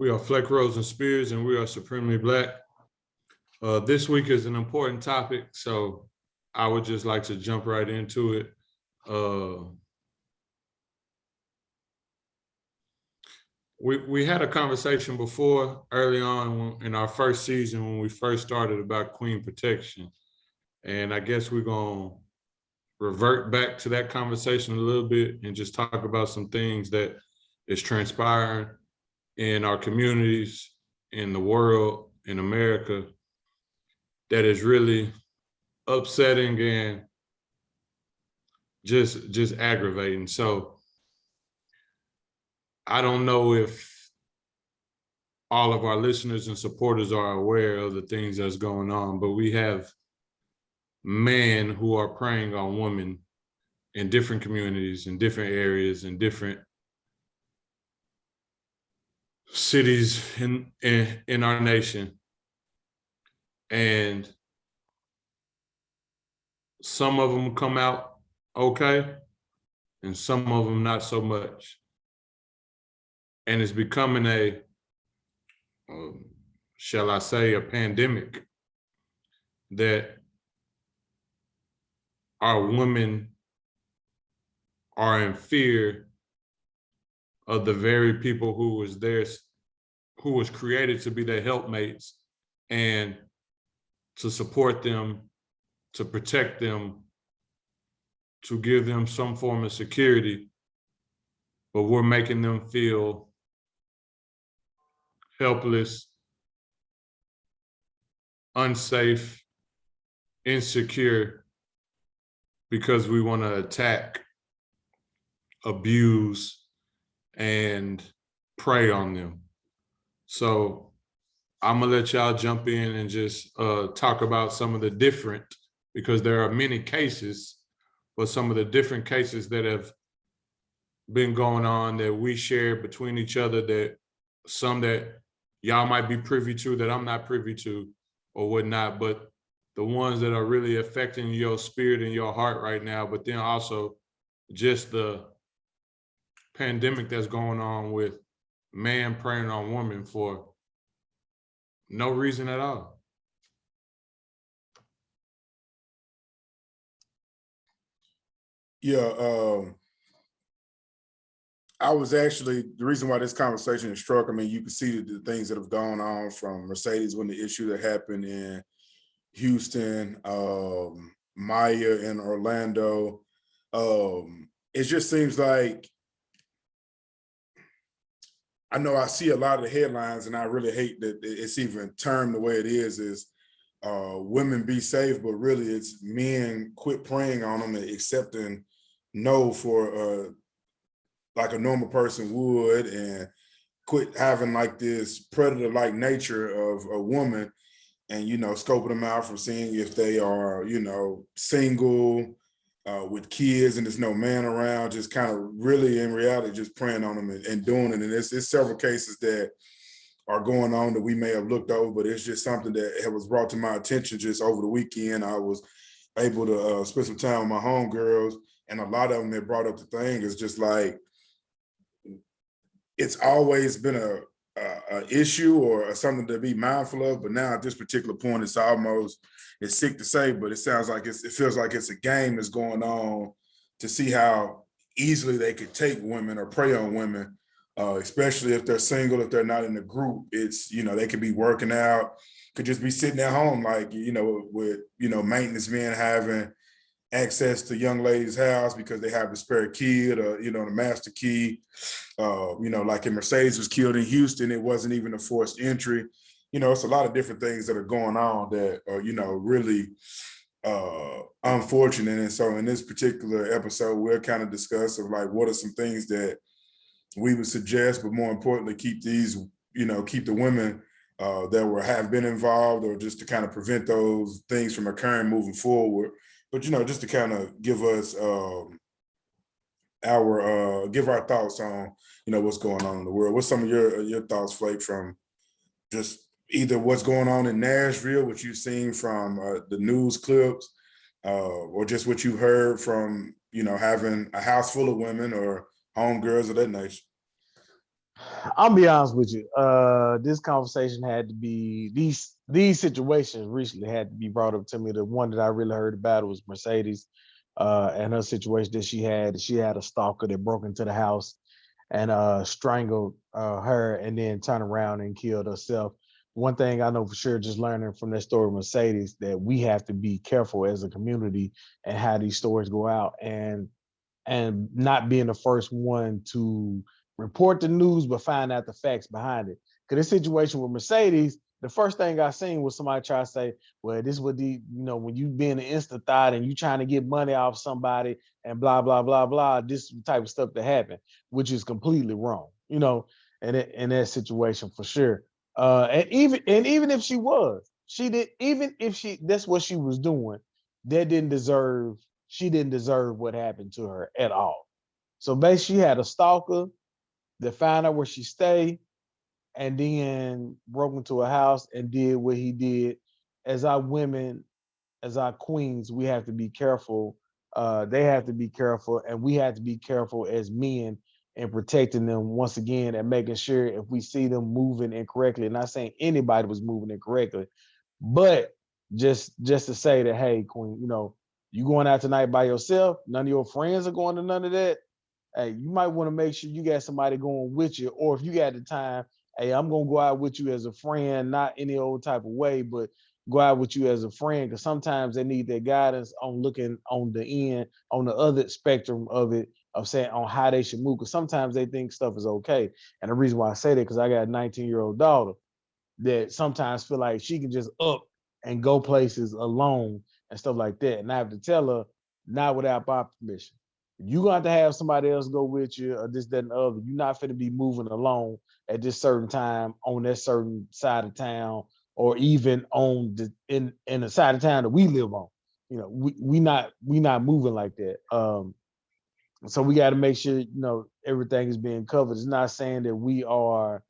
We are Fleck Rose and Spears, and we are Supremely Black. This week is an important topic, so I would just like to jump right into it. We had a conversation before early on in our first season when we first started about queen protection. And I guess we're going to revert back to that conversation a little bit and just talk about some things that is transpiring in our communities, in the world, in America, that is really upsetting and just aggravating. So I don't know if all of our listeners and supporters are aware of the things that's going on, but we have men who are preying on women in different communities, in different areas, in different cities in our nation. And some of them come out okay, and some of them not so much. And it's becoming shall I say, a pandemic that our women are in fear of the very people who was created to be their helpmates and to support them, to protect them, to give them some form of security, but we're making them feel helpless, unsafe, insecure, because we want to attack, abuse, and prey on them. So I'm gonna let y'all jump in and just talk about some of the different, because there are many cases, but some of the different cases that have been going on that we share between each other, that some that y'all might be privy to that I'm not privy to or whatnot, but the ones that are really affecting your spirit and your heart right now, but then also just the pandemic that's going on with man preying on woman for no reason at all. Yeah, I was actually, the reason why this conversation is struck, I mean, you can see the things that have gone on from Mercedes when the issue that happened in Houston, Maya in Orlando. It just seems like, I know I see a lot of the headlines and I really hate that it's even termed the way it is women be safe, but really it's men quit preying on them and accepting no for like a normal person would, and quit having like this predator-like nature of a woman and, scoping them out from seeing if they are, single, with kids and there's no man around, just kind of really in reality just preying on them and doing it. And it's several cases that are going on that we may have looked over, but it's just something that was brought to my attention just over the weekend. I was able to spend some time with my homegirls, and a lot of them that brought up the thing is just like, it's always been a issue or something to be mindful of, but now at this particular point, it's sick to say, but it sounds like it feels like it's a game that's going on to see how easily they could take women or prey on women, especially if they're single, if they're not in a group. It's, they could be working out, could just be sitting at home, like, with, maintenance men having access to young ladies' house because they have the spare key or, the master key. Like in Mercedes was killed in Houston, it wasn't even a forced entry. It's a lot of different things that are going on that are, really unfortunate. And so in this particular episode, we'll kind of discuss of like, what are some things that we would suggest, but more importantly, keep the women that have been involved, or just to kind of prevent those things from occurring moving forward. But, just to kind of give us our thoughts on, what's going on in the world. What's some of your thoughts, Flake, from just either what's going on in Nashville, what you've seen from the news clips, or just what you heard from, having a house full of women or homegirls of that nature? I'll be honest with you. This conversation had to be these situations recently had to be brought up to me. The one that I really heard about was Mercedes, and her situation that she had. She had a stalker that broke into the house and strangled her, and then turned around and killed herself. One thing I know for sure, just learning from that story of Mercedes, that we have to be careful as a community and how these stories go out, and not being the first one to report the news, but find out the facts behind it. Because this situation with Mercedes, the first thing I seen was somebody try to say, well, this would when you being an instant thought and you trying to get money off somebody and blah, blah, blah, blah, this type of stuff that happened, which is completely wrong, in that situation for sure. And even if she did, even if that's what she was doing, that didn't deserve she didn't deserve what happened to her at all. So basically, she had a stalker that found out where she stayed and then broke into a house and did what he did. As our women, as our queens, we have to be careful. They have to be careful, and we have to be careful as men in protecting them once again and making sure if we see them moving incorrectly. Not saying anybody was moving incorrectly, but just to say that, hey, queen, you going out tonight by yourself, none of your friends are going to none of that. Hey, you might want to make sure you got somebody going with you, or if you got the time, hey, I'm gonna go out with you as a friend, not any old type of way, but go out with you as a friend, because sometimes they need their guidance on looking on the end, on the other spectrum of it, of saying on how they should move. Because sometimes they think stuff is okay. And the reason why I say that, because I got a 19-year-old daughter that sometimes feel like she can just up and go places alone and stuff like that. And I have to tell her, not without my permission. You got to have somebody else go with you, or this, that, and the other. You're not going to be moving alone at this certain time on that certain side of town, or even on in the side of town that we live on. We not moving like that. So we got to make sure everything is being covered. It's not saying that we are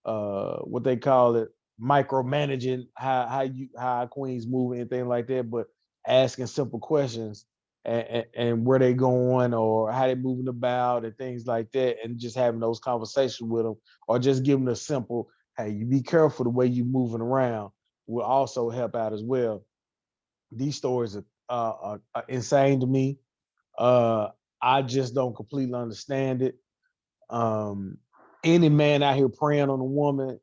what they call it, micromanaging how queens move and anything like that, but asking simple questions, and where they going or how they moving about and things like that, and just having those conversations with them, or just giving a simple, hey, you be careful the way you moving around, will also help out as well. These stories are insane to me. uh I just don't completely understand it. um any man out here preying on a woman,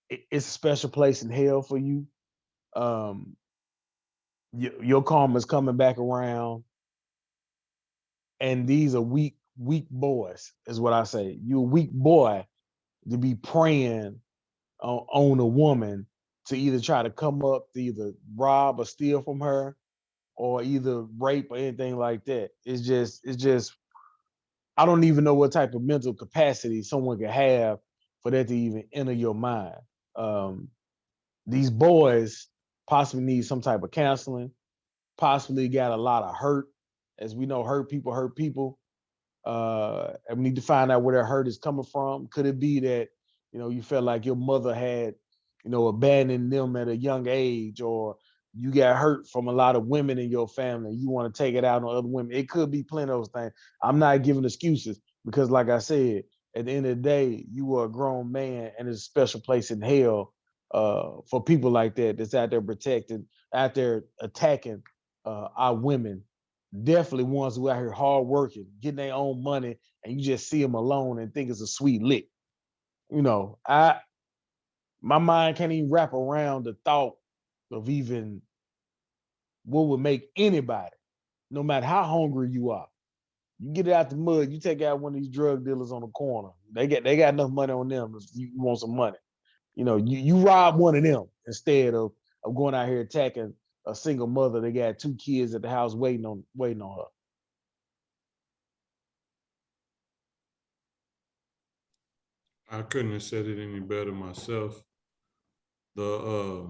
it's a special place in hell for you. Um, your karma's coming back around, and these are weak boys, is what I say. You're a weak boy to be preying on a woman, to either try to come up to either rob or steal from her, or either rape or anything like that. It's just I don't even know what type of mental capacity someone could have for that to even enter your mind. Um, these boys possibly need some type of counseling, possibly got a lot of hurt. As we know, hurt people hurt people. And we need to find out where their hurt is coming from. Could it be that, you felt like your mother had, abandoned them at a young age, or you got hurt from a lot of women in your family. You want to take it out on other women. It could be plenty of those things. I'm not giving excuses, because like I said, at the end of the day, you are a grown man, and there's a special place in hell for people like that, that's out there protecting, out there attacking our women. Definitely ones who out here hard working, getting their own money, and you just see them alone and think it's a sweet lick. I my mind can't even wrap around the thought of even what would make anybody, no matter how hungry you are, you get it out the mud, you take out one of these drug dealers on the corner. They got enough money on them if you want some money. You rob one of them instead of going out here attacking a single mother that got two kids at the house waiting on her. I couldn't have said it any better myself. The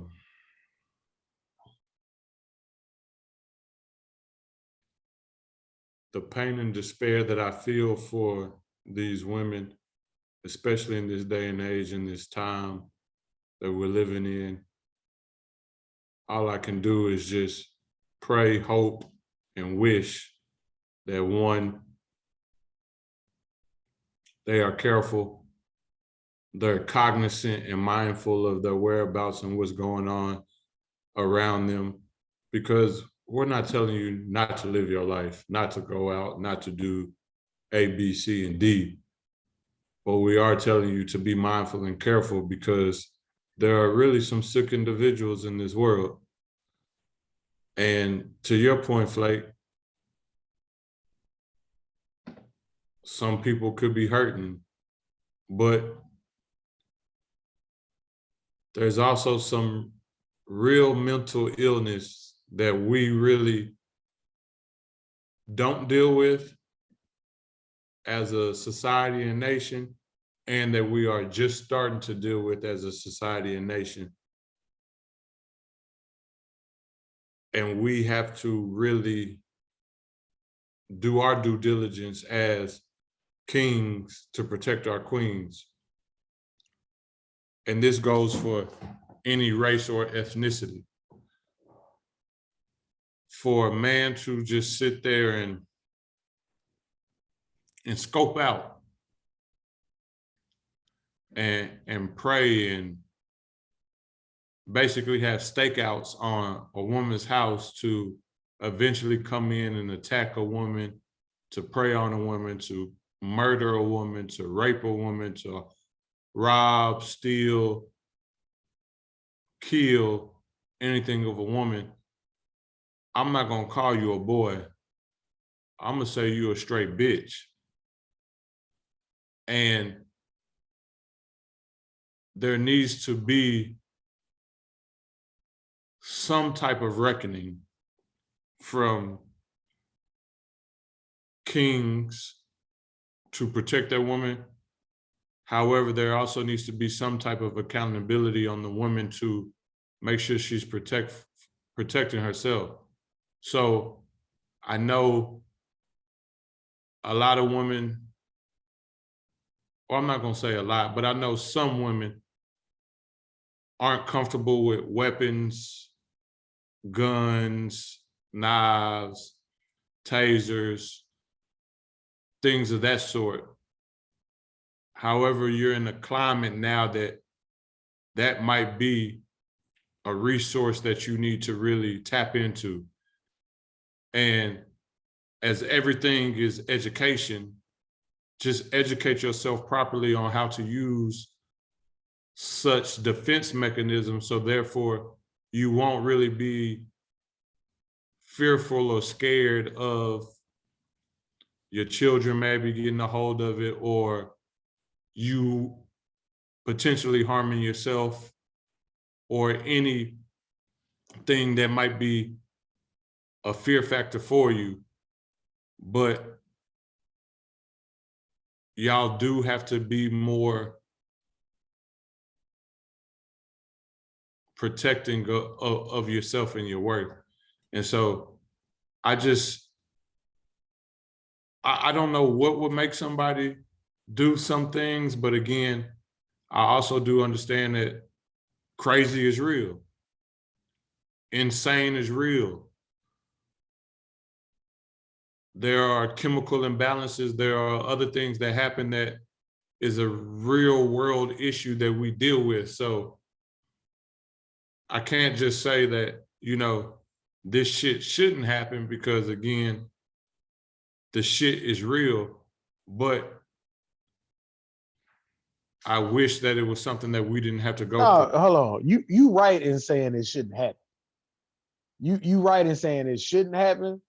the pain and despair that I feel for these women, especially in this day and age, in this time that we're living in, all I can do is just pray, hope, and wish that, one, they are careful they're cognizant and mindful of their whereabouts and what's going on around them, because we're not telling you not to live your life, not to go out, not to do A, B, C, and D. But we are telling you to be mindful and careful, because there are really some sick individuals in this world. And to your point, Flake, some people could be hurting, but there's also some real mental illness that we really don't deal with as a society and nation, and that we are just starting to deal with as a society and nation. And we have to really do our due diligence as kings to protect our queens. And this goes for any race or ethnicity. For a man to just sit there and scope out and pray and basically have stakeouts on a woman's house to eventually come in and attack a woman, to prey on a woman, to murder a woman, to rape a woman, to rob, steal, kill anything of a woman. I'm not gonna call you a boy. I'm gonna say you a straight bitch. And there needs to be some type of reckoning from kings to protect that woman. However, there also needs to be some type of accountability on the woman to make sure she's protecting herself. So I know a lot of women, well, I'm not gonna say a lot, but I know some women aren't comfortable with weapons, guns, knives, tasers, things of that sort. However, you're in a climate now that that might be a resource that you need to really tap into. And as everything is education, just educate yourself properly on how to use such defense mechanisms, so therefore you won't really be fearful or scared of your children maybe getting a hold of it, or you potentially harming yourself, or anything that might be a fear factor for you. But y'all do have to be more protecting of yourself and your worth. And so I don't know what would make somebody do some things, but again, I also do understand that crazy is real. Insane is real. There are chemical imbalances. There are other things that happen that is a real world issue that we deal with. So I can't just say that, this shit shouldn't happen, because again, the shit is real, but I wish that it was something that we didn't have to go No, through. hold on. You right in saying it shouldn't happen. You right in saying it shouldn't happen,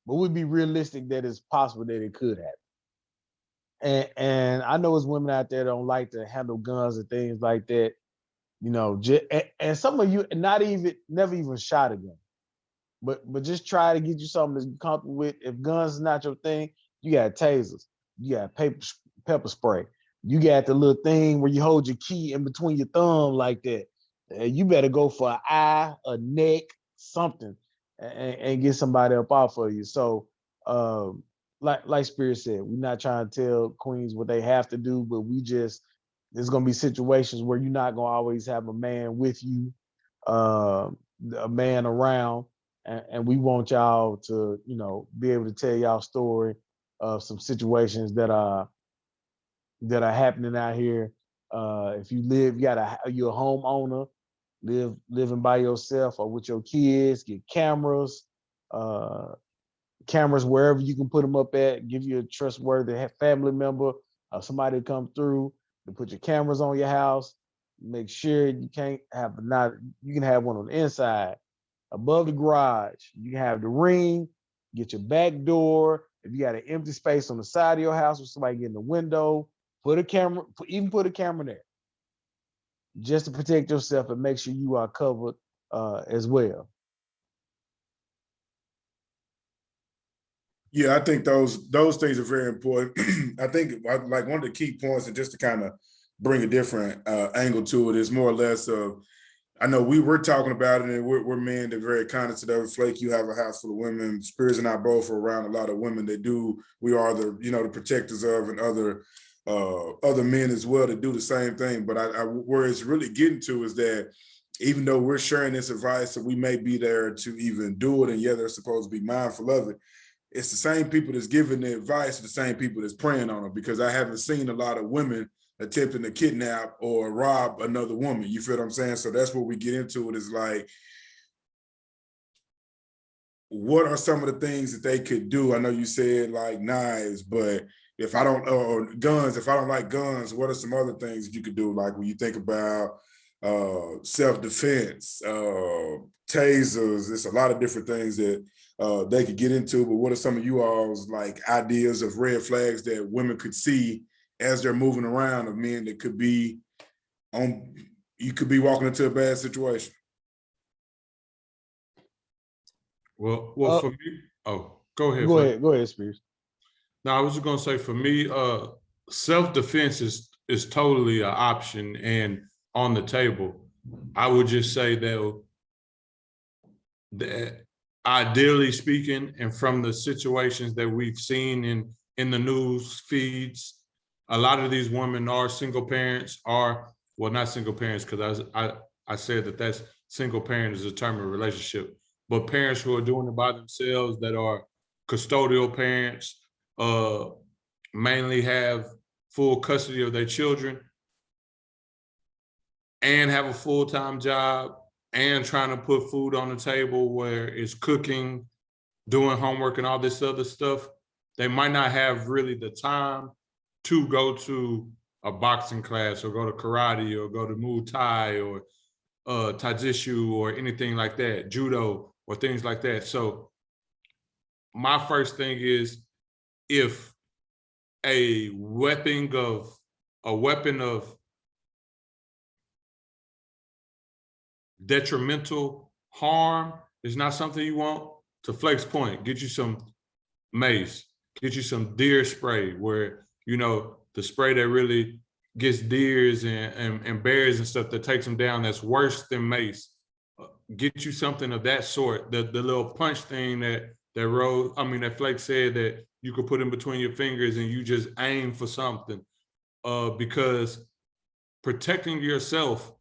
but we'd be realistic that it's possible that it could happen. And I know there's women out there that don't like to handle guns and things like that. And some of you never even shot a gun, but just try to get you something that's comfortable with. If guns is not your thing, you got tasers, you got pepper spray, you got the little thing where you hold your key in between your thumb like that. You better go for an eye, a neck, something, and get somebody up off of you. So, like Spirit said, we're not trying to tell queens what they have to do, but there's gonna be situations where you're not gonna always have a man with you, a man around, and we want y'all to, be able to tell y'all story of some situations that are happening out here, If you live, you're a homeowner, living by yourself or with your kids, get cameras, uh, cameras wherever you can put them up at. Give you a trustworthy family member or somebody to come through to put your cameras on your house. Make sure you can't have not. You can have one on the inside, above the garage. You can have the ring. Get your back door. If you got an empty space on the side of your house with somebody getting the window, put a camera. Put a camera there, just to protect yourself and make sure you are covered as well. Yeah, I think those things are very important. I think like one of the key points, and just to kind of bring a different angle to it, is more or less of, I know we were talking about it, and we're men that are very cognizant of it. Flake, you have a house full of women. Spears and I both are around a lot of women that do. We are the protectors of, and other men as well that do the same thing. But I where it's really getting to is that even though we're sharing this advice, so we may be there to even do it, and yeah, they're supposed to be mindful of it. It's the same people that's giving the advice, the same people that's preying on them, because I haven't seen a lot of women attempting to kidnap or rob another woman. You feel what I'm saying? So that's where we get into it, is like, what are some of the things that they could do? I know you said like knives, but if I don't, or guns, if I don't like guns, what are some other things that you could do? Like when you think about self-defense, tasers, there's a lot of different things that they could get into, but what are some of you all's like ideas of red flags that women could see as they're moving around, of men that could be on, you could be walking into a bad situation? Well, for me, go ahead, Go Flake. ahead, go ahead, Spears. No, I was just gonna say, for me, self-defense is totally an option and on the table. I would just say that ideally speaking, and from the situations that we've seen in the news feeds, a lot of these women are single parents, well, not single parents, because I said that's single parent is a term of relationship, but parents who are doing it by themselves, that are custodial parents, mainly have full custody of their children and have a full-time job and trying to put food on the table, where it's cooking, doing homework and all this other stuff. They might not have really the time to go to a boxing class or go to karate or go to Muay Thai or Taijutsu or anything like that, judo or things like that. So my first thing is, if a weapon of detrimental harm is not something you want, to Flake's point, get you some mace, get you some deer spray, where, the spray that really gets deers and bears and stuff, that takes them down, that's worse than mace. Get you something of that sort. The little punch thing that Flake said, that you could put in between your fingers and you just aim for something. Because protecting yourself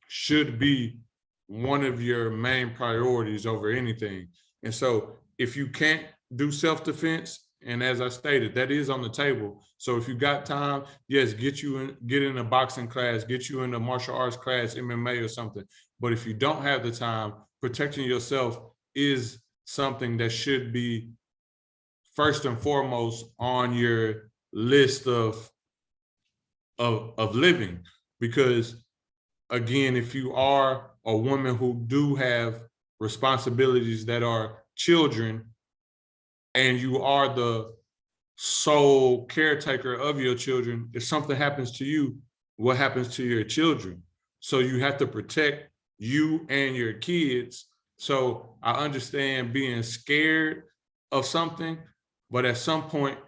should be one of your main priorities over anything. And so if you can't do self-defense, and as I stated, that is on the table. So if you got time, yes, get in a boxing class, get you in a martial arts class, MMA or something. But if you don't have the time, protecting yourself is something that should be first and foremost on your list of living. Because again, if you are a woman who do have responsibilities that are children, and you are the sole caretaker of your children, if something happens to you, what happens to your children? So you have to protect you and your kids. So I understand being scared of something, but at some point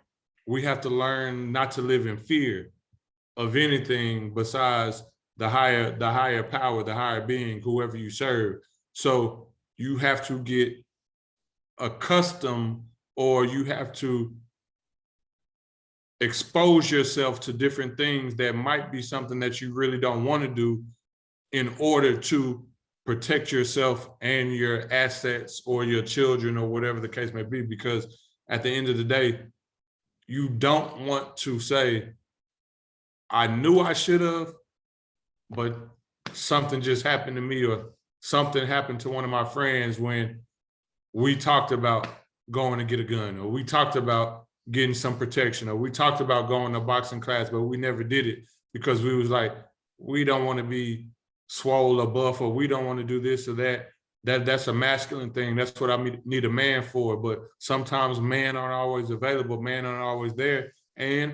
we have to learn not to live in fear of anything besides the higher power, the higher being, whoever you serve. So you have to get accustomed, or you have to expose yourself to different things that might be something that you really don't want to do, in order to protect yourself and your assets or your children or whatever the case may be. Because at the end of the day, you don't want to say, I knew I should have, but something just happened to me, or something happened to one of my friends when we talked about going to get a gun, or we talked about getting some protection, or we talked about going to boxing class, but we never did it because we was like, we don't want to be swole or buff, or we don't want to do this or that. That's a masculine thing. That's what I need a man for. But sometimes men aren't always available, men aren't always there. And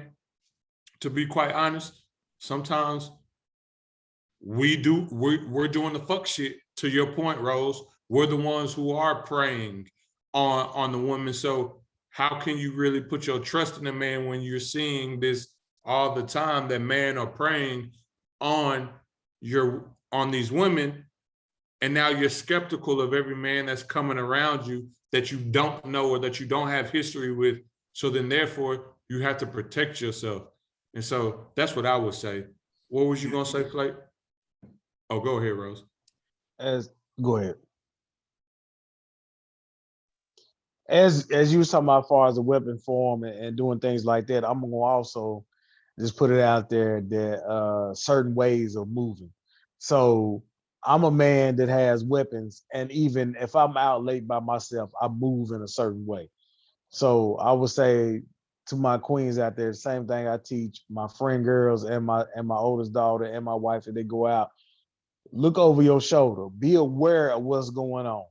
to be quite honest, sometimes we're doing the fuck shit. To your point, Rose, we're the ones who are preying on the woman. So how can you really put your trust in a man when you're seeing this all the time, that men are preying on these women, and now you're skeptical of every man that's coming around you that you don't know or that you don't have history with. So then therefore you have to protect yourself. And so that's what I would say. What was you gonna say, Clay? Oh, go ahead, Rose. Go ahead. As you was talking about, as far as the weapon form and doing things like that, I'm gonna also just put it out there that certain ways of moving. So I'm a man that has weapons, and even if I'm out late by myself, I move in a certain way. So I would say to my queens out there, the same thing I teach my friend girls and my oldest daughter and my wife if they go out. Look over your shoulder. Be aware of what's going on.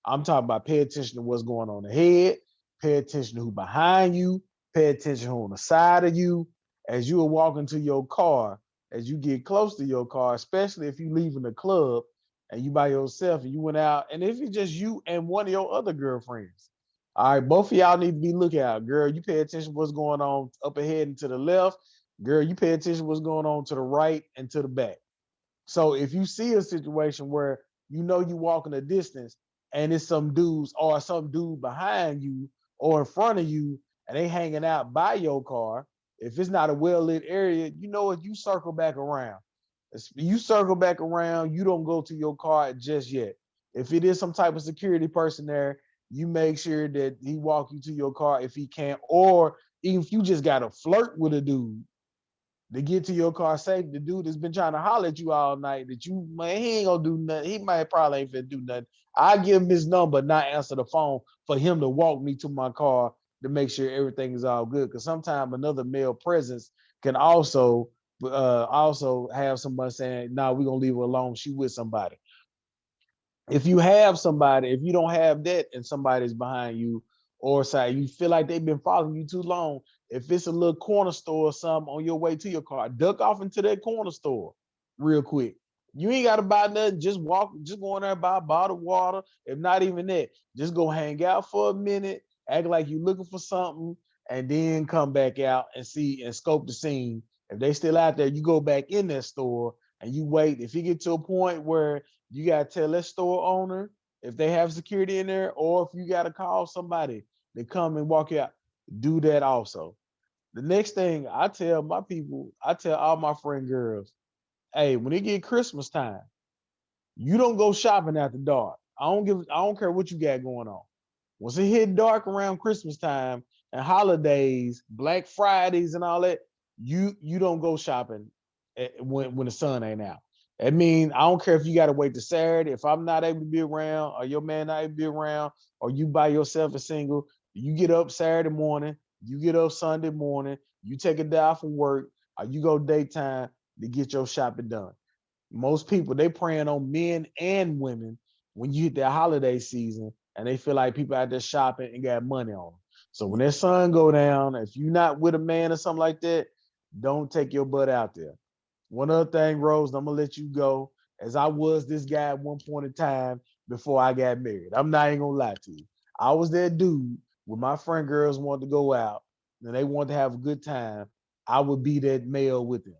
I'm talking about pay attention to what's going on ahead. Pay attention to who behind you. Pay attention who on the side of you. As you are walking to your car, as you get close to your car, especially if you leaving the club and you by yourself and you went out, and if it's just you and one of your other girlfriends. All right, both of y'all need to be looking out. Girl, you pay attention to what's going on up ahead and to the left. Girl, you pay attention to what's going on to the right and to the back. So if you see a situation where you know you walking a distance and it's some dudes or some dude behind you or in front of you and they hanging out by your car, if it's not a well-lit area, you know what, you circle back around. You circle back around, you don't go to your car just yet. If it is some type of security person there, you make sure that he walk you to your car if he can, or even if you just got to flirt with a dude to get to your car safe. The dude that's been trying to holler at you all night, that you, man, he ain't gonna do nothing. He might probably ain't finna do nothing. I give him his number, not answer the phone for him to walk me to my car to make sure everything is all good. Because sometimes another male presence can also have somebody saying, "Nah, we're gonna leave her alone. She with somebody." If you have somebody, if you don't have that and somebody's behind you, or say you feel like they've been following you too long, if it's a little corner store or something on your way to your car, duck off into that corner store real quick. You ain't got to buy nothing. Just walk, just go in there and buy a bottle of water. If not even that, just go hang out for a minute, act like you're looking for something, and then come back out and see and scope the scene. If they still out there, you go back in that store and you wait. If you get to a point where you got to tell that store owner if they have security in there, or if you got to call somebody to come and walk out, do that also. The next thing I tell my people, I tell all my friend girls, hey, when it get Christmas time, you don't go shopping after dark. I don't care what you got going on. Once it hit dark around Christmas time and holidays, Black Fridays and all that, you don't go shopping when the sun ain't out. I mean, I don't care if you got to wait to Saturday. If I'm not able to be around, or your man not able to be around, or you by yourself and single, you get up Saturday morning, you get up Sunday morning, you take a day off from work, or you go daytime to get your shopping done. Most people, they preying on men and women when you hit that holiday season, and they feel like people out there shopping and got money on them. So when that sun go down, if you're not with a man or something like that, don't take your butt out there. One other thing, Rose, I'm gonna let you go. As I was this guy at one point in time before I got married. I'm not even gonna lie to you. I was that dude when my friend girls wanted to go out and they wanted to have a good time. I would be that male with them.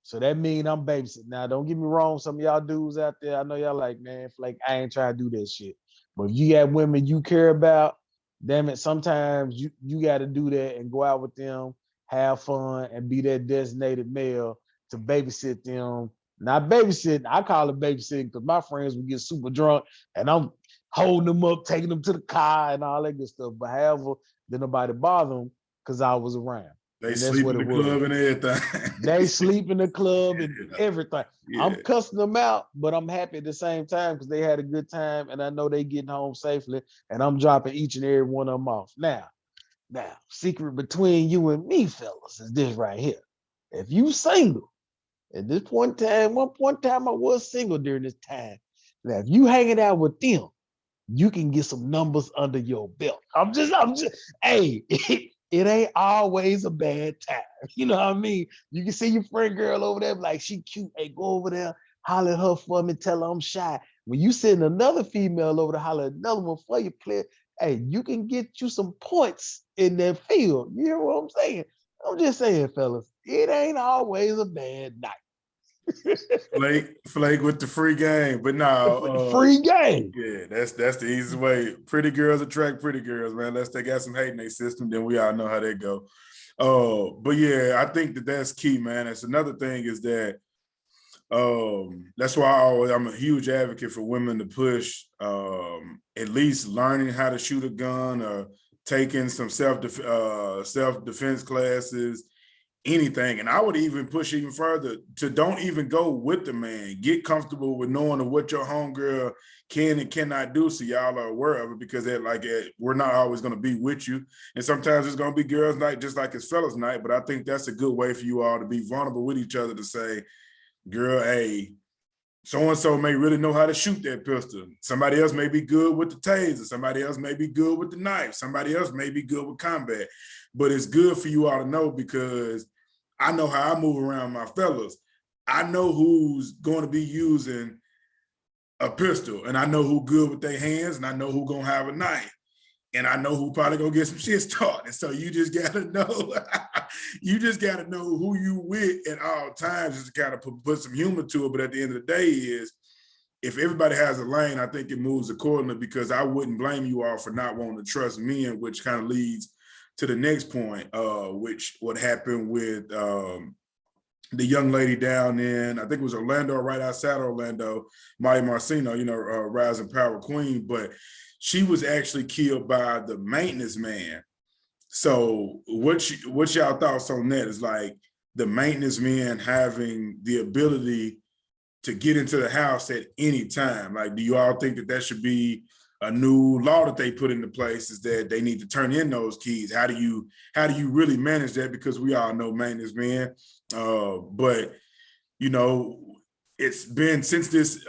So that means I'm babysitting. Now, don't get me wrong. Some of y'all dudes out there, I know y'all like, man, like I ain't trying to do that shit. But if you got women you care about, damn it, sometimes you got to do that and go out with them, have fun, and be that designated male to babysit them. Not babysitting, I call it babysitting because my friends would get super drunk and I'm holding them up, taking them to the car and all that good stuff. But however, did nobody bother them because I was around. They And that's sleep what in it the was. club and everything. They sleep in the club and everything. Yeah. I'm cussing them out, but I'm happy at the same time because they had a good time and I know they getting home safely and I'm dropping each and every one of them off. Now, secret between you and me, fellas, is this right here. If you single, at this point in time, one point in time I was single during this time. Now, if you hanging out with them, you can get some numbers under your belt. Hey, it ain't always a bad time. You know what I mean? You can see your friend girl over there, like she cute. Hey, go over there, holler at her for me, tell her I'm shy. When you send another female over to holler at another one for you, player, hey, you can get you some points in that field. You hear what I'm saying? I'm just saying, fellas, it ain't always a bad night. Flake with the free game, but no, Free game. yeah, that's the easiest way. Pretty girls attract pretty girls, man. Unless they got some hate in their system, then we all know how they go. But yeah, I think that's key, man. That's another thing is that that's why I'm a huge advocate for women to push at least learning how to shoot a gun or taking some self-defense classes, anything. And I would even push even further to don't even go with the man. Get comfortable with knowing what your homegirl can and cannot do, so y'all are aware of it, because we're not always going to be with you. And sometimes it's going to be girls' night just like it's fellas' night. But I think that's a good way for you all to be vulnerable with each other, to say, girl, hey, so-and-so may really know how to shoot that pistol. Somebody else may be good with the taser. Somebody else may be good with the knife. Somebody else may be good with combat. But it's good for you all to know, because I know how I move around my fellas. I know who's going to be using a pistol, and I know who good with their hands, and I know who gonna have a knife, and I know who probably gonna get some shit started. And so you just gotta know, you just gotta know who you with at all times, just to kind of put some humor to it. But at the end of the day, is if everybody has a lane, I think it moves accordingly, because I wouldn't blame you all for not wanting to trust men, which kind of leads to the next point, which what happened with the young lady down in, I think it was Orlando, right outside Orlando, Maya Marcino, Rising Power Queen, but she was actually killed by the maintenance man. So what y'all thoughts on that? Is like the maintenance man having the ability to get into the house at any time. Like, do you all think that should be a new law that they put into place, is that they need to turn in those keys? How do you really manage that? Because we all know maintenance men. But it's been, since this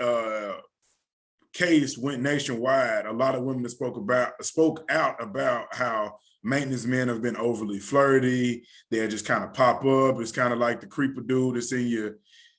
case went nationwide, a lot of women that spoke out about how maintenance men have been overly flirty. They just kind of pop up. It's kind of like the creeper dude that's in your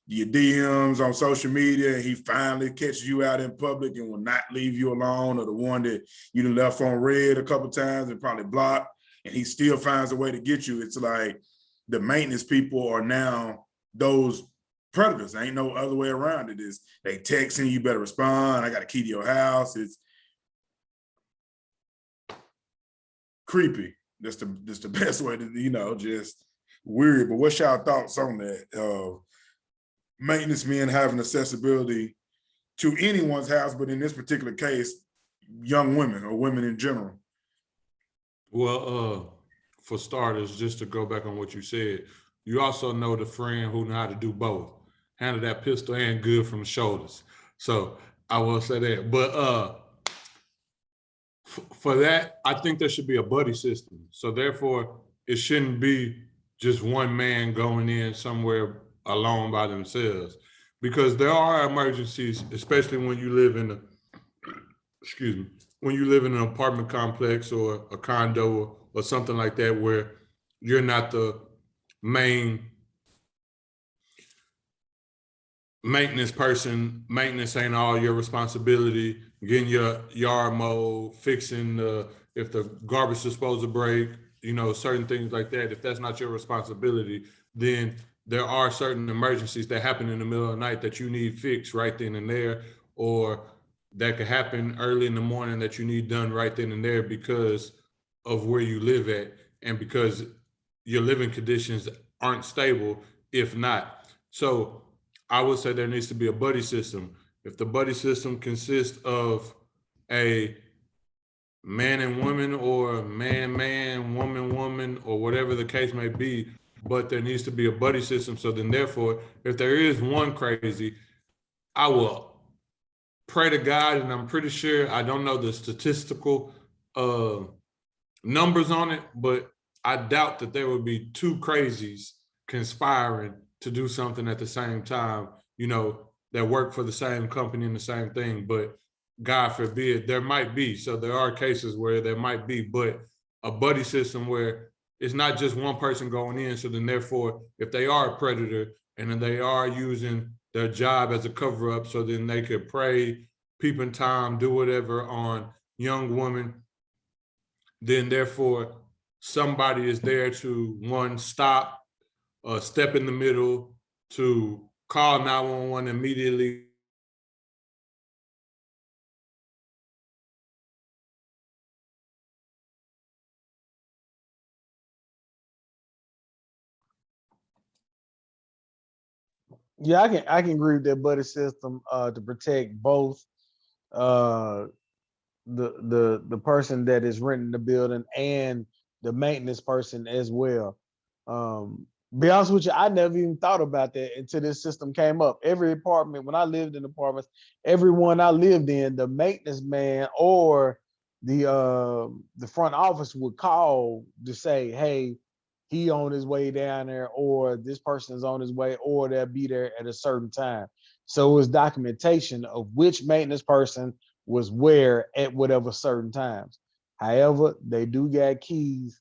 DMs on social media, and he finally catches you out in public and will not leave you alone, or the one that you done left on red a couple times and probably blocked, and he still finds a way to get you. It's like the maintenance people are now those predators. There ain't no other way around it. Is they texting, you better respond, I got a key to your house. It's creepy. That's the best way to, just weird. But what's y'all thoughts on that? Maintenance men having accessibility to anyone's house, but in this particular case, young women or women in general. Well, for starters, just to go back on what you said, you also know the friend who know how to do both, handle that pistol and good from the shoulders. So I will say that. But for that, I think there should be a buddy system. So therefore, it shouldn't be just one man going in somewhere alone by themselves, because there are emergencies, especially when you live in when you live in an apartment complex or a condo or something like that, where you're not the main maintenance person. Maintenance ain't all your responsibility. Getting your yard mowed, fixing if the garbage is supposed to break, certain things like that. If that's not your responsibility, then there are certain emergencies that happen in the middle of the night that you need fixed right then and there, or that could happen early in the morning that you need done right then and there because of where you live at, and because your living conditions aren't stable, if not. So I would say there needs to be a buddy system. If the buddy system consists of a man and woman, or man, woman, or whatever the case may be, but there needs to be a buddy system. So then therefore, if there is one crazy, I will pray to God, and I'm pretty sure, I don't know the statistical numbers on it, but I doubt that there would be two crazies conspiring to do something at the same time, that work for the same company and the same thing. But God forbid, there might be. So there are cases where there might be, but a buddy system where it's not just one person going in. So then therefore, if they are a predator and then they are using their job as a cover up, so then they could prey, peeping Tom, do whatever on young women, then therefore somebody is there to, one, stop, step in the middle, to call 911 immediately. Yeah, I can agree with that buddy system to protect both uh the person that is renting the building and the maintenance person as well. Be honest with you, I never even thought about that until this system came up. Every apartment, when I lived in apartments, everyone I lived in, the maintenance man or the front office would call to say, hey, he on his way down there, or this person is on his way, or they'll be there at a certain time. So it was documentation of which maintenance person was where at whatever certain times. However, they do got keys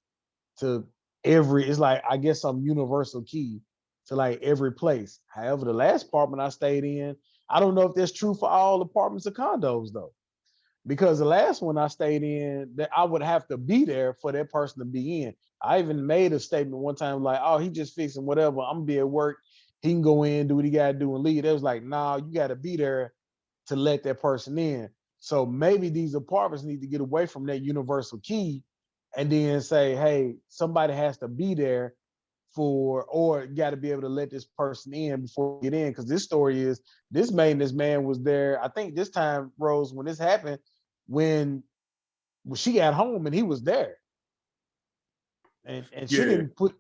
to it's like, I guess, some universal key to like every place. However, the last apartment I stayed in, I don't know if that's true for all apartments or condos though, because the last one I stayed in, that I would have to be there for that person to be in. I even made a statement one time like, oh, he just fixing whatever. I'm gonna be at work. He can go in, do what he gotta do and leave. It was like, nah, you gotta be there to let that person in. So maybe these apartments need to get away from that universal key and then say, hey, somebody has to be there or got to be able to let this person in before you get in. Because this story is, this maintenance man was there, I think this time, Rose, when this happened, when she got home and he was there. And she Yeah, didn't put,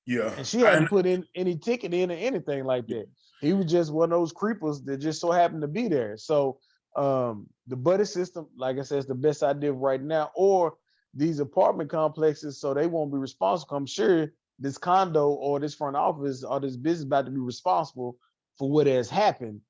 yeah. and she hadn't put in any ticket in or anything like that. He was just one of those creepers that just so happened to be there. So the buddy system, like I said, is the best idea right now. Or these apartment complexes, so they won't be responsible. I'm sure this condo or this front office or this business about to be responsible for what has happened.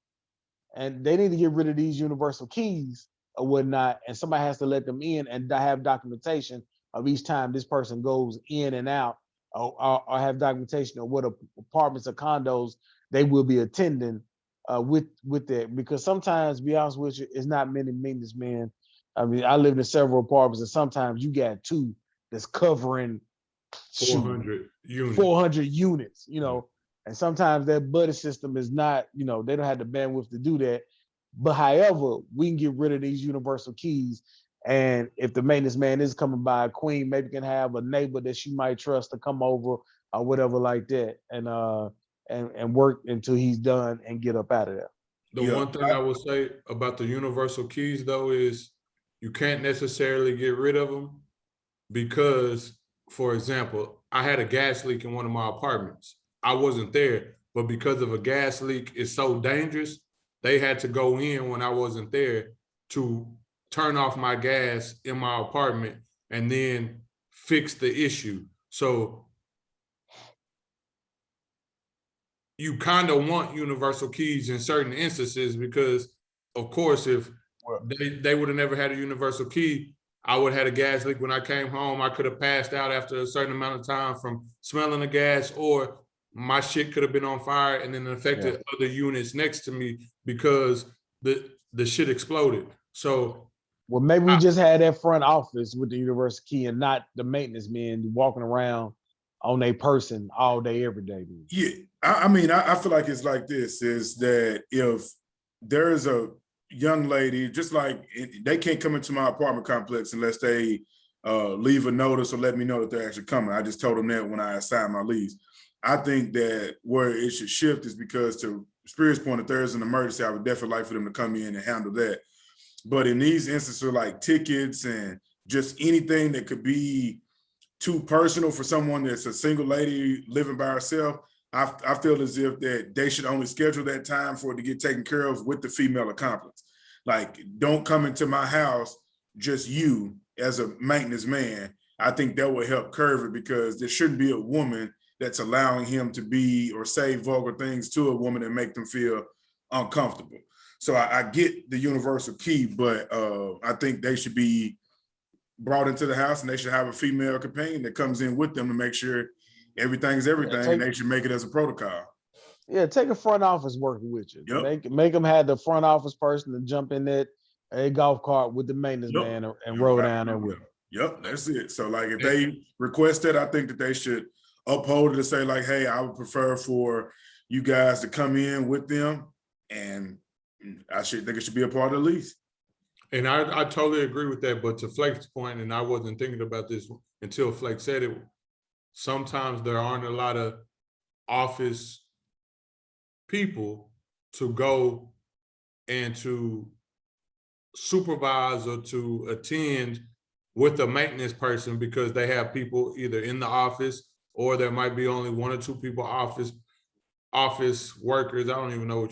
And they need to get rid of these universal keys or whatnot. And somebody has to let them in and have documentation of each time this person goes in and out, or have documentation of what apartments or condos they will be attending with that. Because sometimes, be honest with you, it's not many maintenance men. I mean, I lived in several apartments, and sometimes you got two that's covering 400 units. 400 units, and sometimes that buddy system is not, they don't have the bandwidth to do that. But however, we can get rid of these universal keys. And if the maintenance man is coming by, a queen maybe can have a neighbor that she might trust to come over or whatever like that, and work until he's done and get up out of there. The one thing I will say about the universal keys though is you can't necessarily get rid of them because, for example, I had a gas leak in one of my apartments. I wasn't there, but because of a gas leak is so dangerous, they had to go in when I wasn't there to turn off my gas in my apartment and then fix the issue. So you kind of want universal keys in certain instances because, of course, if they would have never had a universal key, I would have had a gas leak when I came home. I could have passed out after a certain amount of time from smelling the gas, or my shit could have been on fire and then affected other units next to me because the shit exploded. So, well, maybe we just had that front office with the universal key and not the maintenance men walking around on a person all day, every day. Dude. Yeah, I mean, I feel like it's like this, is that if there is a young lady, just like they can't come into my apartment complex unless they leave a notice or let me know that they're actually coming. I just told them that when I signed my lease. I think that where it should shift is because, to Spirit's point, if there's an emergency, I would definitely like for them to come in and handle that. But in these instances, like tickets and just anything that could be too personal for someone that's a single lady living by herself, I feel as if that they should only schedule that time for it to get taken care of with the female accomplice. Like, don't come into my house, just you as a maintenance man. I think that will help curve it, because there shouldn't be a woman that's allowing him to be or say vulgar things to a woman and make them feel uncomfortable. So I get the universal key, but I think they should be brought into the house and they should have a female companion that comes in with them to make sure everything's everything. They should make it as a protocol. Yeah, take a front office working with you. Yep. Make them have the front office person to jump in that a golf cart with the maintenance man and roll down there with him. Yep, that's it. So like, if they request that, I think that they should uphold it and say like, hey, I would prefer for you guys to come in with them, and I think it should be a part of the lease. And I totally agree with that. But to Flake's point, and I wasn't thinking about this until Flake said it, sometimes there aren't a lot of office people to go and to supervise or to attend with a maintenance person, because they have people either in the office, or there might be only 1 or 2 people office workers. I don't even know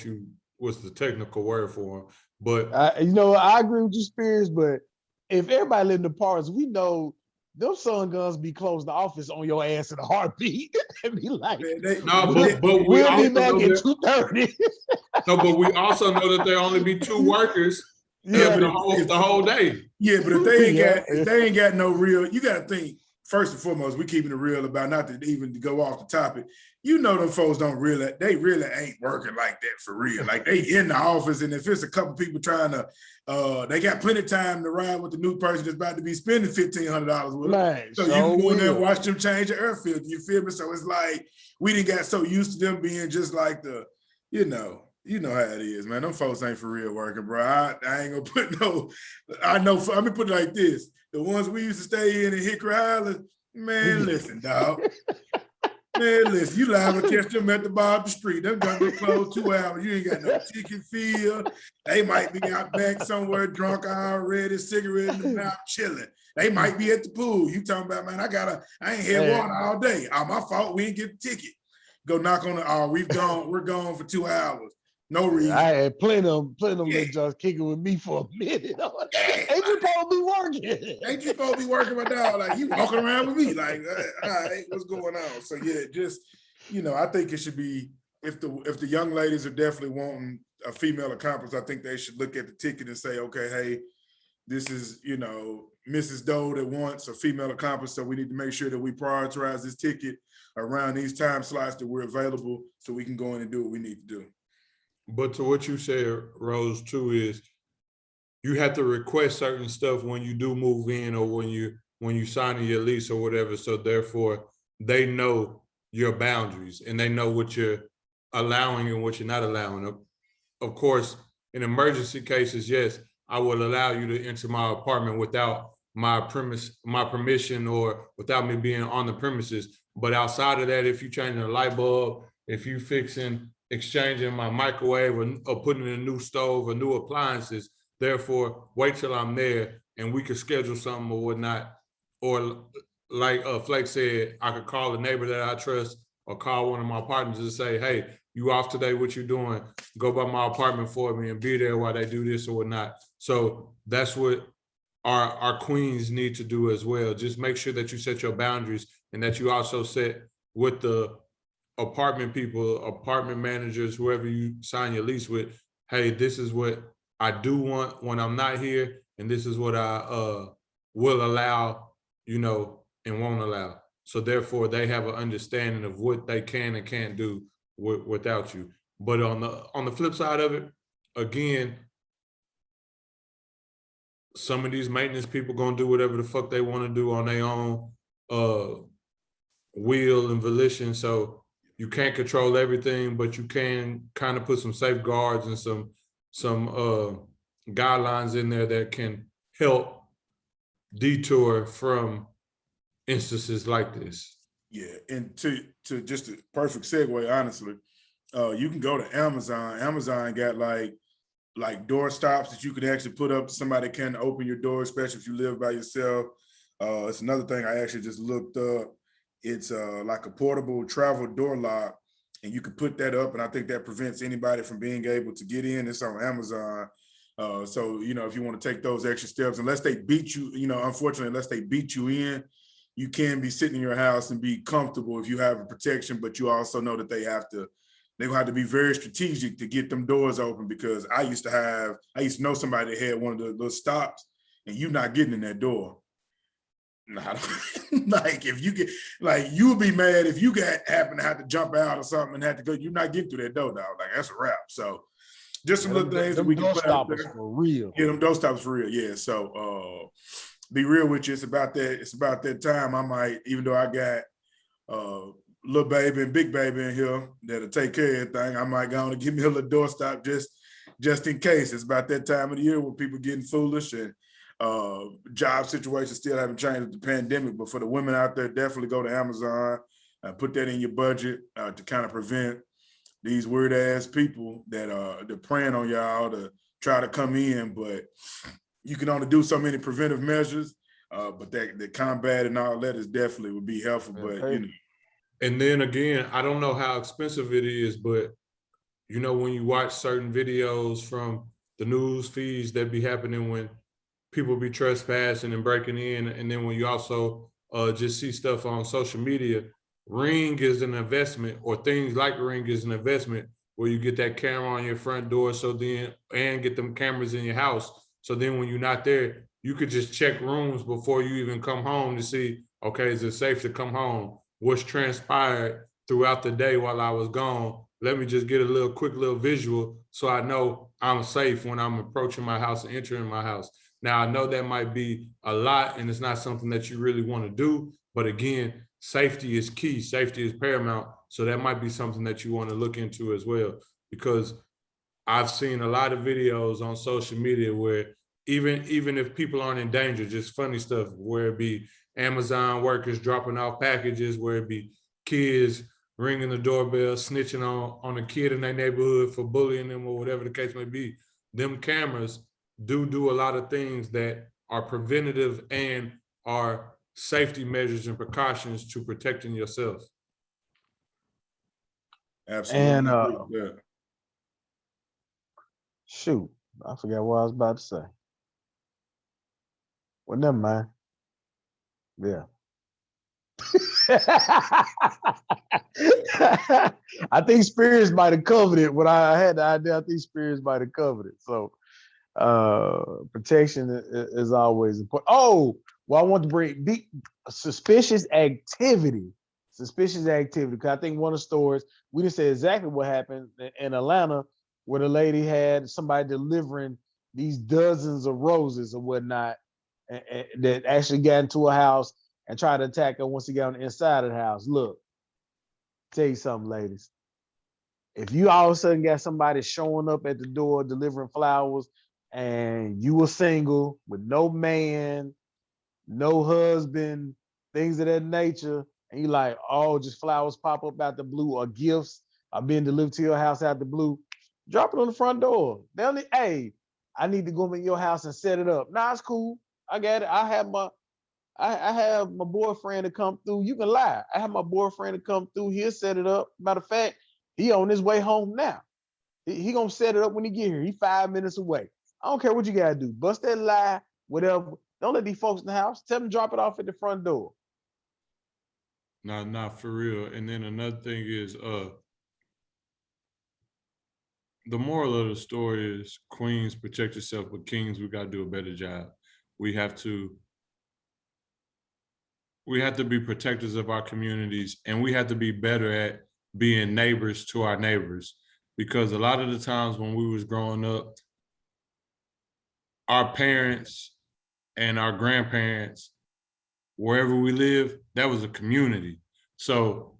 what's the technical word for them. But I agree with you, Spears. But if everybody live in the parks, we know them sun guns be closing the office on your ass in a heartbeat. And be like, but we'll be back at 2:30. No, but we also know that there only be 2 workers the whole day. Yeah, but if they ain't got no real, you got to think, first and foremost, we keeping it real about, not to even go off the topic. You know, them folks they really ain't working like that for real. Like, they in the office, and if it's a couple people trying to, they got plenty of time to ride with the new person that's about to be spending $1,500 with them. Man, so you can go in there and watch them change the air filter. You feel me? So it's like, we didn't got so used to them being just like the, you know how it is, man. Them folks ain't for real working, bro. I ain't gonna put no, let me put it like this. The ones we used to stay in Hickory Island, man, listen, dog. Man, listen, you liable to catch them at the bottom of the street. Them gonna be closed 2 hours. You ain't got no ticket feel. They might be out back somewhere drunk already, cigarette in the mouth, chilling. They might be at the pool. You talking about, man, I ain't had water all day. My fault, we ain't get the ticket. Go knock on the, we're gone for 2 hours. No reason. I had plenty of them that just kicking with me for a minute. Ain't you supposed to be working? Ain't you supposed to be working, my dog? Like, you walking around with me, like, all right, what's going on? So yeah, just, I think it should be, if the young ladies are definitely wanting a female accomplice, I think they should look at the ticket and say, okay, hey, this is, Mrs. Doe that wants a female accomplice, so we need to make sure that we prioritize this ticket around these time slots that we're available, so we can go in and do what we need to do. But to what you said, Rose, too, is you have to request certain stuff when you do move in, or when you sign your lease or whatever. So therefore, they know your boundaries and they know what you're allowing and what you're not allowing. Of course, in emergency cases, yes, I will allow you to enter my apartment without my permission, or without me being on the premises. But outside of that, if you changing a light bulb, if you exchanging my microwave, or putting in a new stove or new appliances, therefore wait till I'm there and we could schedule something or whatnot. Or like Flake said, I could call a neighbor that I trust, or call one of my partners and say, hey, you off today, what you doing? Go by my apartment for me and be there while they do this or whatnot. So that's what our queens need to do as well. Just make sure that you set your boundaries, and that you also set with the apartment people, apartment managers, whoever you sign your lease with, hey, this is what I do want when I'm not here, and this is what I will allow, and won't allow. So therefore, they have an understanding of what they can and can't do without you. But on the flip side of it, again, some of these maintenance people gonna do whatever the fuck they want to do on their own will and volition. So you can't control everything, but you can kind of put some safeguards and some guidelines in there that can help detour from instances like this. Yeah, and to just a perfect segue, honestly, you can go to Amazon. Amazon got like like door stops that you can actually put up. Somebody can open your door, especially if you live by yourself. It's another thing I actually just looked up. It's like a portable travel door lock, and you can put that up, and I think that prevents anybody from being able to get in. It's on Amazon. So, you know, if you want to take those extra steps, unless they beat you, you know, unfortunately, unless they beat you in, you can be sitting in your house and be comfortable if you have a protection, but you also know that they're gonna have to be very strategic to get them doors open, because I used to know somebody that had one of those stops, and you not getting in that door. Like if you get, like, you'll be mad if you happen to have to jump out or something and have to go. You're not getting through that door, dog. Like that's a wrap. So just some little things that we can put out there. For real. Yeah, them door stops for real. Yeah. So be real with you. It's about that. It's about that time. I might, even though I got little baby and big baby in here that'll take care of everything, I might go on and give me a little door stop just in case. It's about that time of the year where people getting foolish, and job situations still haven't changed with the pandemic. But for the women out there, definitely go to Amazon and put that in your budget to kind of prevent these weird ass people that they're preying on y'all to try to come in. But you can only do so many preventive measures. But the combat and all that is definitely would be helpful. But you know. And then again, I don't know how expensive it is, but you know, when you watch certain videos from the news feeds that be happening when people be trespassing and breaking in, and then when you also just see stuff on social media, Ring is an investment, or things like Ring is an investment, where you get that camera on your front door, and get them cameras in your house. So then when you're not there, you could just check rooms before you even come home to see, okay, is it safe to come home? What's transpired throughout the day while I was gone? Let me just get a quick little visual so I know I'm safe when I'm approaching my house and entering my house. Now, I know that might be a lot, and it's not something that you really want to do, but again, safety is key. Safety is paramount. So that might be something that you want to look into as well, because I've seen a lot of videos on social media where even if people aren't in danger, just funny stuff, where it be Amazon workers dropping off packages, where it be kids ringing the doorbell, snitching on a kid in their neighborhood for bullying them or whatever the case may be. Them cameras do a lot of things that are preventative and are safety measures and precautions to protecting yourself. Absolutely. And shoot, I forgot what I was about to say. Well, never mind. Yeah. I think Spears might have covered it. When I had the idea, I think Spears might have covered it. So protection is always important. Oh, well, I want to bring suspicious activity. Suspicious activity. Because I think one of the stories, we didn't say exactly what happened in Atlanta, where the lady had somebody delivering these dozens of roses or whatnot, and that actually got into a house and tried to attack her once he got on the inside of the house. Look, tell you something, ladies. If you all of a sudden got somebody showing up at the door delivering flowers, and you were single with no man, no husband, things of that nature, and you like, oh, just flowers pop up out the blue, or gifts are being delivered to your house out the blue, drop it on the front door. Hey, I need to go in your house and set it up. Nah, it's cool. I got it. I have my boyfriend to come through. You can lie. I have my boyfriend to come through. He'll set it up. Matter of fact, he on his way home now. He gonna set it up when he get here. He 5 minutes away. I don't care what you gotta do. Bust that lie, whatever. Don't let these folks in the house. Tell them to drop it off at the front door. Not for real. And then another thing is, the moral of the story is, queens, protect yourself, but kings, we gotta do a better job. We have to be protectors of our communities, and we have to be better at being neighbors to our neighbors. Because a lot of the times when we was growing up, our parents and our grandparents, wherever we live, that was a community. So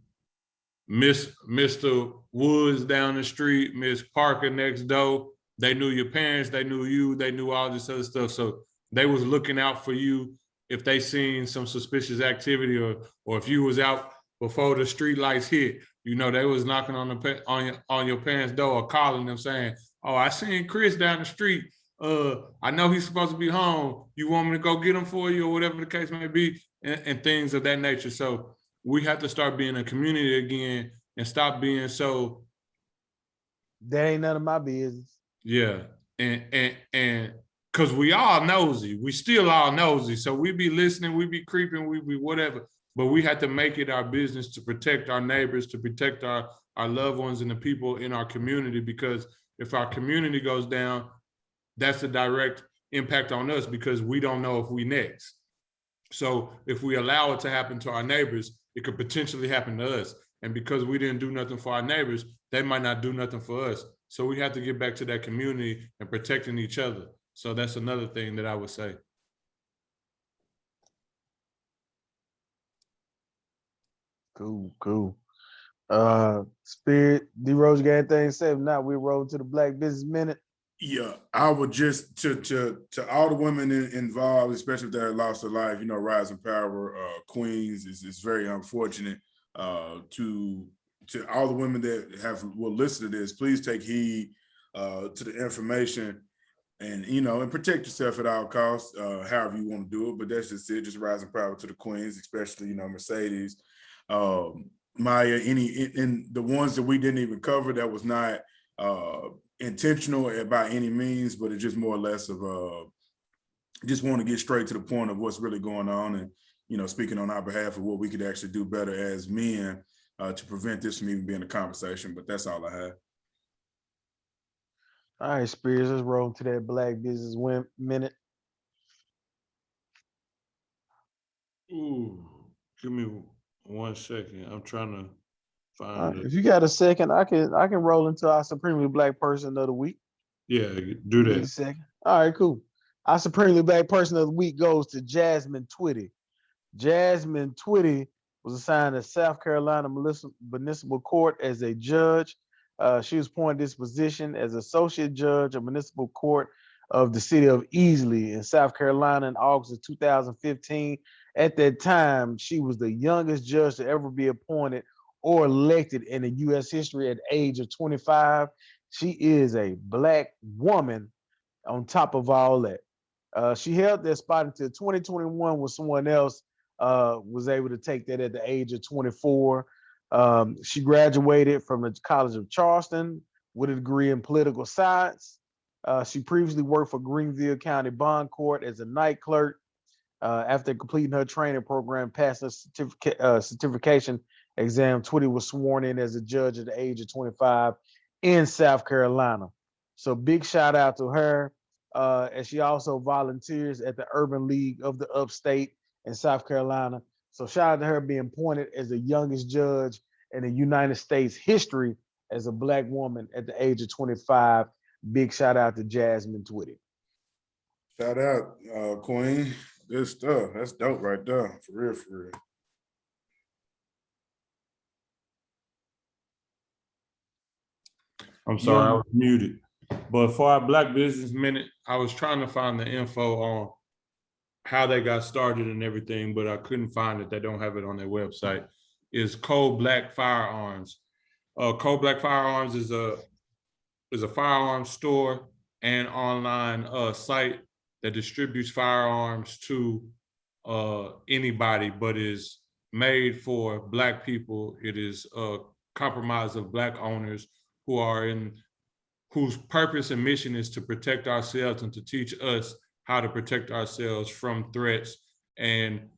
Mr. Woods down the street, Miss Parker next door, they knew your parents, they knew you, they knew all this other stuff. So they was looking out for you if they seen some suspicious activity, or if you was out before the street lights hit, you know, they was knocking on your parents' door or calling them saying, Oh, I seen Chris down the street. I know he's supposed to be home. You want me to go get him for you or whatever the case may be, and things of that nature. So we have to start being a community again and stop being so, That ain't none of my business. yeah. And because we all nosy, we still all nosy. So we be listening, we be creeping, we be whatever. But we have to make it our business to protect our neighbors, to protect our loved ones and the people in our community, because if our community goes down, that's a direct impact on us because we don't know if we next. So if we allow it to happen to our neighbors, it could potentially happen to us. And because we didn't do nothing for our neighbors, they might not do nothing for us. So we have to get back to that community and protecting each other. So that's another thing that I would say. Cool. Spirit, D Rose, you got anything to say? If not, we roll to the Black Business Minute. Yeah, I would just to all the women involved, especially if they lost their life, Rising Power, Queens is very unfortunate. To all the women that will listen to this, please take heed to the information and and protect yourself at all costs, however you want to do it. But that's just it. Just Rising Power to the Queens, especially Mercedes, Maya, in the ones that we didn't even cover that was not intentional by any means, but it's just more or less of just want to get straight to the point of what's really going on, and speaking on our behalf of what we could actually do better as men to prevent this from even being a conversation. But that's all I have. All right, Spears, let's roll to that Black Business Minute. Ooh, give me 1 second. I'm trying to find it. If you got a second, I can roll into our Supremely Black Person of the Week. Yeah, do Need a that. second. All right, cool. Our Supremely Black Person of the Week goes to Jasmine Twitty. Jasmine Twitty was assigned to South Carolina Municipal Court as a judge. She was appointed this position as Associate Judge of Municipal Court of the City of Easley in South Carolina in August of 2015. At that time, she was the youngest judge to ever be appointed or elected in the U.S. history at the age of 25. She is a Black woman on top of all that. She held that spot until 2021 when someone else was able to take that at the age of 24. She graduated from the College of Charleston with a degree in political science. She previously worked for Greenville County Bond Court as a night clerk. After completing her training program, passing a certification exam, Twitty was sworn in as a judge at the age of 25 in South Carolina. So big shout out to her. And she also volunteers at the Urban League of the Upstate in South Carolina. So shout out to her being appointed as the youngest judge in the United States history as a Black woman at the age of 25. Big shout out to Jasmine Twitty. Shout out, Queen. Good stuff. That's dope right there. For real, for real. I'm sorry, I was muted. But for our Black Business Minute, I was trying to find the info on how they got started and everything, but I couldn't find it. They don't have it on their website. Is Code Black Firearms. Code Black Firearms is a firearms store and online site that distributes firearms to anybody, but is made for Black people. It is comprised of Black owners whose purpose and mission is to protect ourselves and to teach us how to protect ourselves from threats and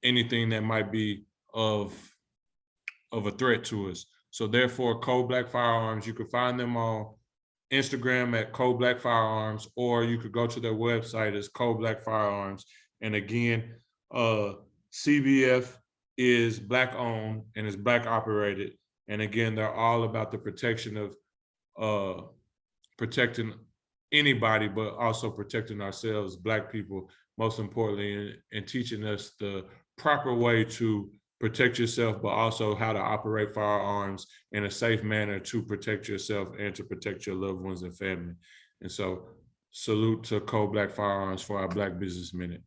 anything that might be of a threat to us. So therefore, Code Black Firearms, you can find them on Instagram at Code Black Firearms, or you could go to their website as Code Black Firearms. And again, CBF is Black owned and is Black operated. And again, they're all about the protection of protecting anybody, but also protecting ourselves, Black people, most importantly, and teaching us the proper way to protect yourself, but also how to operate firearms in a safe manner to protect yourself and to protect your loved ones and family. And so salute to Code Black Firearms for our Black Business Minute.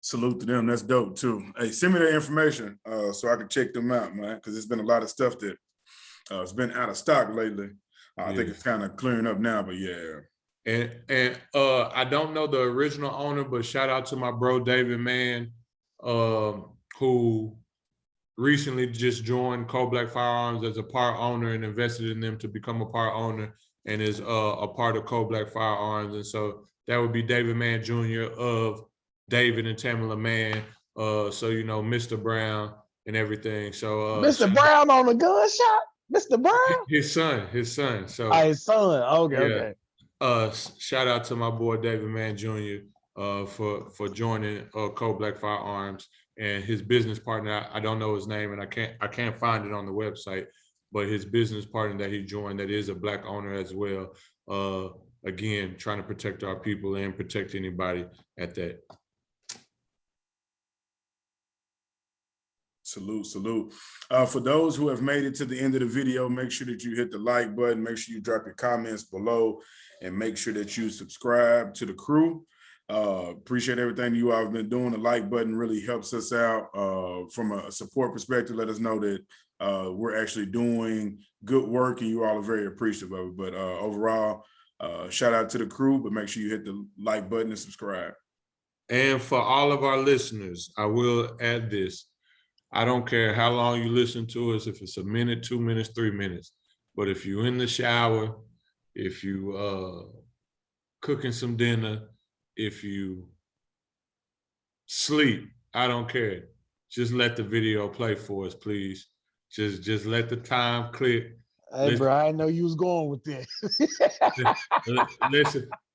Salute to them. That's dope too. Hey, send me that information so I can check them out, man, because there's been a lot of stuff that it's been out of stock lately. I think Yeah. it's kind of clearing up now, but yeah. And I don't know the original owner, but shout out to my bro David Mann, who recently just joined Cold Black Firearms as a part owner and invested in them to become a part owner, and is a part of Cold Black Firearms. And so that would be David Mann Jr. of David and Tamala Mann. So you know, Mr. Brown and everything. So Mr. Brown on the gun shop? Mr. Brown? his son. So Oh, his son. Okay, yeah. okay. Shout out to my boy David Mann Jr. For joining Cold Black Firearms, and his business partner. I don't know his name, and I can't find it on the website. But his business partner that he joined, that is a Black owner as well. Again, trying to protect our people and protect anybody at that. Salute, salute. For those who have made it to the end of the video, make sure that you hit the like button, make sure you drop your comments below, and make sure that you subscribe to the crew. Appreciate everything you all have been doing. The like button really helps us out from a support perspective. Let us know that we're actually doing good work and you all are very appreciative of it. But overall, shout out to the crew, but make sure you hit the like button and subscribe. And for all of our listeners, I will add this. I don't care how long you listen to us, if it's a minute, 2 minutes, 3 minutes. But if you're in the shower, if you cooking some dinner, if you sleep, I don't care. Just let the video play for us, please. Just let the time click. Hey, bro, I didn't know you was going with this.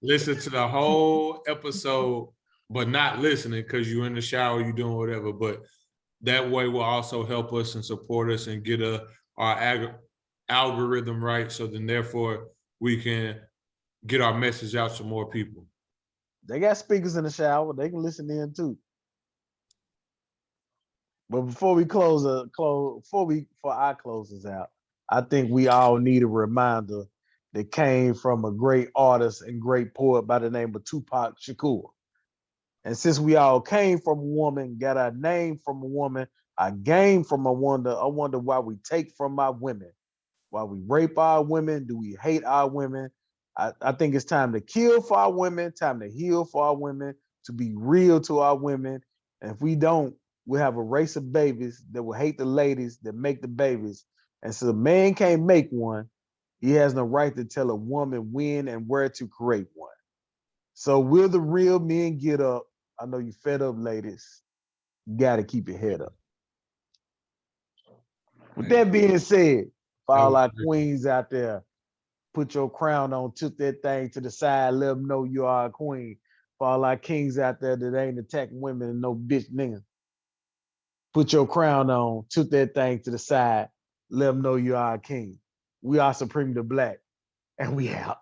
listen to the whole episode, but not listening because you're in the shower, you're doing whatever. But that way will also help us and support us and get our algorithm right. So then therefore we can get our message out to more people. They got speakers in the shower. They can listen in too. But before I close this out, I think we all need a reminder that came from a great artist and great poet by the name of Tupac Shakur. And since we all came from a woman, got our name from a woman, our game from a wonder, I wonder why we take from our women. Why we rape our women? Do we hate our women? I think it's time to kill for our women, time to heal for our women, to be real to our women. And if we don't, we'll have a race of babies that will hate the ladies that make the babies. And so the man can't make one. He has no right to tell a woman when and where to create one. So will the real men get up? I know you fed up, ladies. You got to keep your head up. With that being said, for all our queens out there, put your crown on, took that thing to the side, let them know you are a queen. For all our kings out there that ain't attacking women and no bitch nigga, put your crown on, took that thing to the side, let them know you are a king. We are Supreme the Black, and we out.